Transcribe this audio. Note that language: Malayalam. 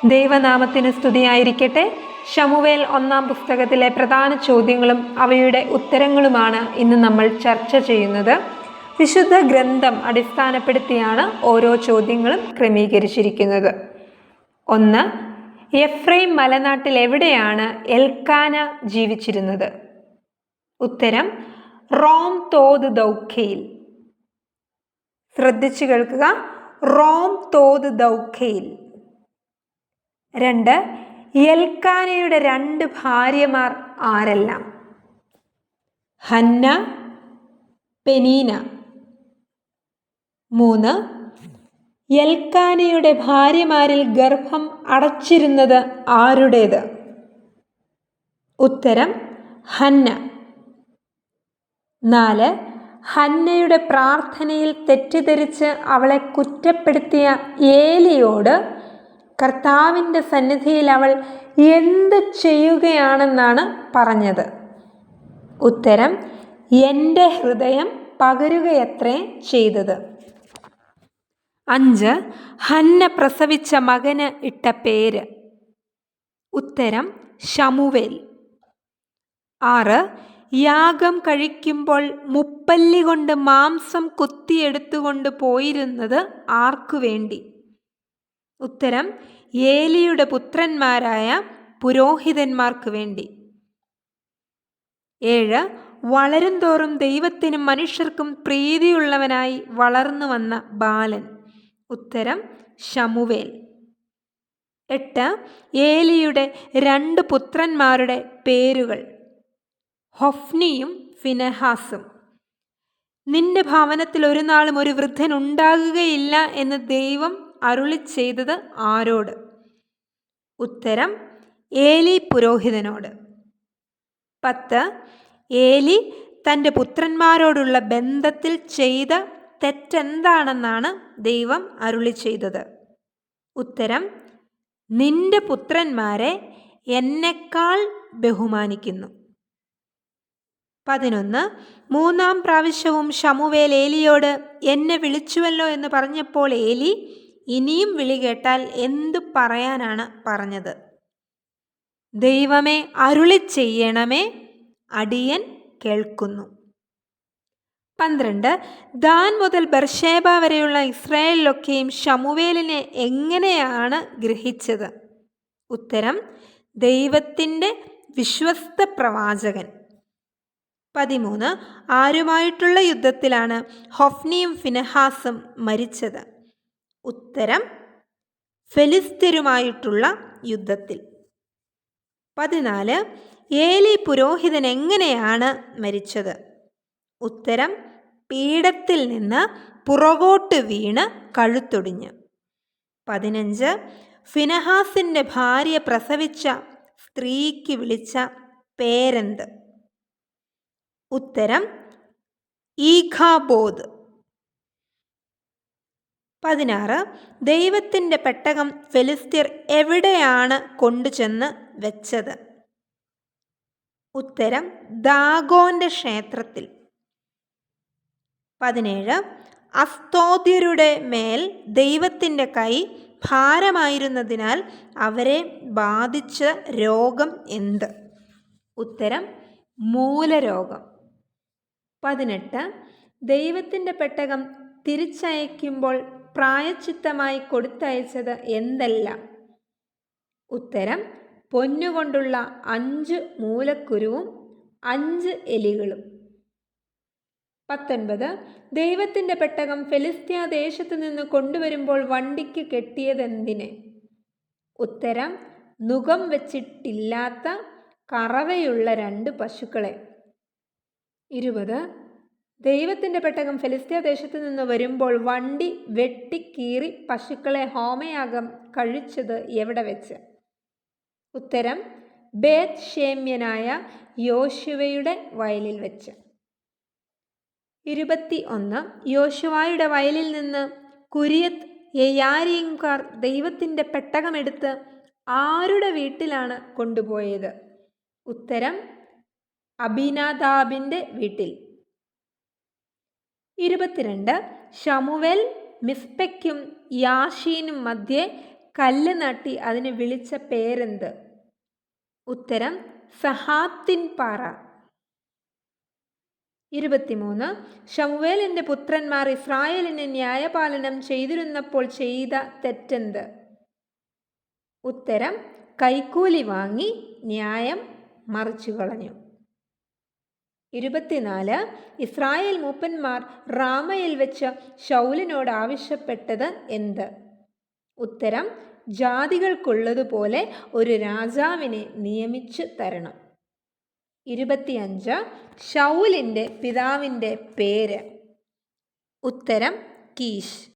ദൈവനാമത്തിന് സ്തുതിയായിരിക്കട്ടെ. ശമൂവേൽ 1-ാം പുസ്തകത്തിലെ പ്രധാന ചോദ്യങ്ങളും അവയുടെ ഉത്തരങ്ങളുമാണ് ഇന്ന് നമ്മൾ ചർച്ച ചെയ്യുന്നത്. വിശുദ്ധ ഗ്രന്ഥം അടിസ്ഥാനപ്പെടുത്തിയാണ് ഓരോ ചോദ്യങ്ങളും ക്രമീകരിച്ചിരിക്കുന്നത്. 1. എഫ്രൈം മലനാട്ടിൽ എവിടെയാണ് എൽക്കാന ജീവിച്ചിരുന്നത്? ഉത്തരം റോം തോത് ദൗഖയിൽ. ശ്രദ്ധിച്ചു കേൾക്കുക, റോം തോത് ദൗഖയിൽ. 2. എൽക്കാനയുടെ 2 ഭാര്യമാർ ആരെല്ലാം? ഹന്ന, പെനീന. 3. എൽക്കാനയുടെ ഭാര്യമാരിൽ ഗർഭം അടച്ചിരുന്നത് ആരുടേത്? ഉത്തരം ഹന്ന. 4. ഹന്നയുടെ പ്രാർത്ഥനയിൽ തെറ്റിദ്ധരിച്ച് അവളെ കുറ്റപ്പെടുത്തിയ ഏലിയോട് കർത്താവിൻ്റെ സന്നിധിയിൽ അവൾ എന്ത് ചെയ്യുകയാണെന്നാണ് പറഞ്ഞത്? ഉത്തരം എൻ്റെ ഹൃദയം പകരുകയത്രേ ചെയ്തത്. 5. ഹന്ന പ്രസവിച്ച മകന് ഇട്ട പേര്? ഉത്തരം ശമൂവേൽ. 6. യാഗം കഴിക്കുമ്പോൾ മുപ്പല്ലി കൊണ്ട് മാംസം കുത്തിയെടുത്തുകൊണ്ട് പോയിരുന്നത് ആർക്കു വേണ്ടി? ഉത്തരം ഏലിയുടെ പുത്രന്മാരായ പുരോഹിതന്മാർക്ക് വേണ്ടി. 7. വളരും തോറും ദൈവത്തിനും മനുഷ്യർക്കും പ്രീതിയുള്ളവനായി വളർന്നു വന്ന ബാലൻ? ഉത്തരം ശമൂവേൽ. 8. ഏലിയുടെ 2 പുത്രന്മാരുടെ പേരുകൾ? ഹൊഫ്നിയും ഫിനെഹാസും. നിന്റെ ഭവനത്തിൽ ഒരു നാളും ഒരു വൃദ്ധൻ ഉണ്ടാകുകയില്ല എന്ന് ദൈവം അരുളി ചെയ്തത് ആരോട്? ഉത്തരം ഏലി പുരോഹിതനോട്. 10. ഏലി തൻ്റെ പുത്രന്മാരോടുള്ള ബന്ധത്തിൽ ചെയ്ത തെറ്റെന്താണെന്നാണ് ദൈവം അരുളി ചെയ്തത്? ഉത്തരം നിന്റെ പുത്രന്മാരെ എന്നെക്കാൾ ബഹുമാനിക്കുന്നു. 11. 3-ാം പ്രാവശ്യവും ശമൂവേൽ ഏലിയോട് എന്നെ വിളിച്ചുവല്ലോ എന്ന് പറഞ്ഞപ്പോൾ ഏലി ഇനിയും വിളി കേട്ടാൽ എന്തു പറയാനാണ് പറഞ്ഞത്? ദൈവമേ, അരുളി ചെയ്യണമേ, അടിയൻ കേൾക്കുന്നു. 12. ദാൻ മുതൽ ബർശേബ വരെയുള്ള ഇസ്രായേലിലൊക്കെയും ശമൂവേലിനെ എങ്ങനെയാണ് ഗ്രഹിച്ചത്? ഉത്തരം ദൈവത്തിൻ്റെ വിശ്വസ്ത പ്രവാചകൻ. 13. ആരുമായിട്ടുള്ള യുദ്ധത്തിലാണ് ഹൊഫ്നിയും ഫിനെഹാസും മരിച്ചത്? ഉത്തരം ഫെലിസ്ത്യരുമായിട്ടുള്ള യുദ്ധത്തിൽ. 14. ഏലി പുരോഹിതൻ എങ്ങനെയാണ് മരിച്ചത്? ഉത്തരം പീഠത്തിൽ നിന്ന് പുറകോട്ട് വീണ് കഴുത്തൊടിഞ്ഞ്. 15. ഫിനെഹാസിൻ്റെ ഭാര്യ പ്രസവിച്ച സ്ത്രീക്ക് വിളിച്ച പേരെന്ത്? ഉത്തരം ഈഖാബോദ്. 16. ദൈവത്തിൻ്റെ പെട്ടകം ഫെലിസ്ത്യർ എവിടെയാണ് കൊണ്ടുചെന്ന് വെച്ചത്? ഉത്തരം ദാഗോന്റെ ക്ഷേത്രത്തിൽ. 17. അസ്തോദ്യരുടെ മേൽ ദൈവത്തിൻ്റെ കൈ ഭാരമായിരുന്നതിനാൽ അവരെ ബാധിച്ച രോഗം എന്ത്? ഉത്തരം മൂലരോഗം. 18. ദൈവത്തിൻ്റെ പെട്ടകം തിരിച്ചയക്കുമ്പോൾ പ്രായശ്ചിത്തമായി കൊടുത്തയച്ചത് എന്തെല്ലാം? ഉത്തരം പൊന്നുകൊണ്ടുള്ള 5 മൂലക്കുരുവും 5 എലികളും. 19. ദൈവത്തിൻ്റെ പെട്ടകം ഫെലിസ്ത്യ ദേശത്തു നിന്ന് കൊണ്ടുവരുമ്പോൾ വണ്ടിക്ക് കെട്ടിയതെന്തിനെ? ഉത്തരം നുകം വെച്ചിട്ടില്ലാത്ത കറവയുള്ള 2 പശുക്കളെ. 20. ദൈവത്തിൻ്റെ പെട്ടകം ഫെലിസ്ത്യ ദേശത്തു നിന്ന് വരുമ്പോൾ വണ്ടി വെട്ടിക്കീറി പശുക്കളെ ഹോമയാഗം കഴിച്ചത് എവിടെ വെച്ച്? ഉത്തരം ബേത് ഷേമ്യനായ യോശുവയുടെ വയലിൽ വെച്ച്. 21. യോശുവയുടെ വയലിൽ നിന്ന് കുര്യത്ത് യെയാരീംകാർ ദൈവത്തിൻ്റെ പെട്ടകമെടുത്ത് ആരുടെ വീട്ടിലാണ് കൊണ്ടുപോയത്? ഉത്തരം അബിനാദാബിൻ്റെ വീട്ടിൽ. 22. ശമൂവേൽ മിസ്പയ്ക്കും യാഷീനും മധ്യേ കല്ല് നാട്ടി അതിന് വിളിച്ച പേരെന്ത്? ഉത്തരം സഹാത്തിൻ പാറ. 23. ശമൂവേലിന്റെ പുത്രന്മാർ ഇസ്രായേലിന് ന്യായപാലനം ചെയ്തിരുന്നപ്പോൾ ചെയ്ത തെറ്റെന്ത്? ഉത്തരം കൈക്കൂലി വാങ്ങി ന്യായം മറിച്ചു കളഞ്ഞു. 24. ഇസ്രായേൽ മൂപ്പന്മാർ റാമയിൽ വെച്ച് ശൗലിനോട് ആവശ്യപ്പെട്ടത് എന്ത്? ഉത്തരം ജാതികൾക്കുള്ളതുപോലെ ഒരു രാജാവിനെ നിയമിച്ചു തരണം. 25. ശൗലിന്റെ പിതാവിന്റെ പേര്? ഉത്തരം കീശ്.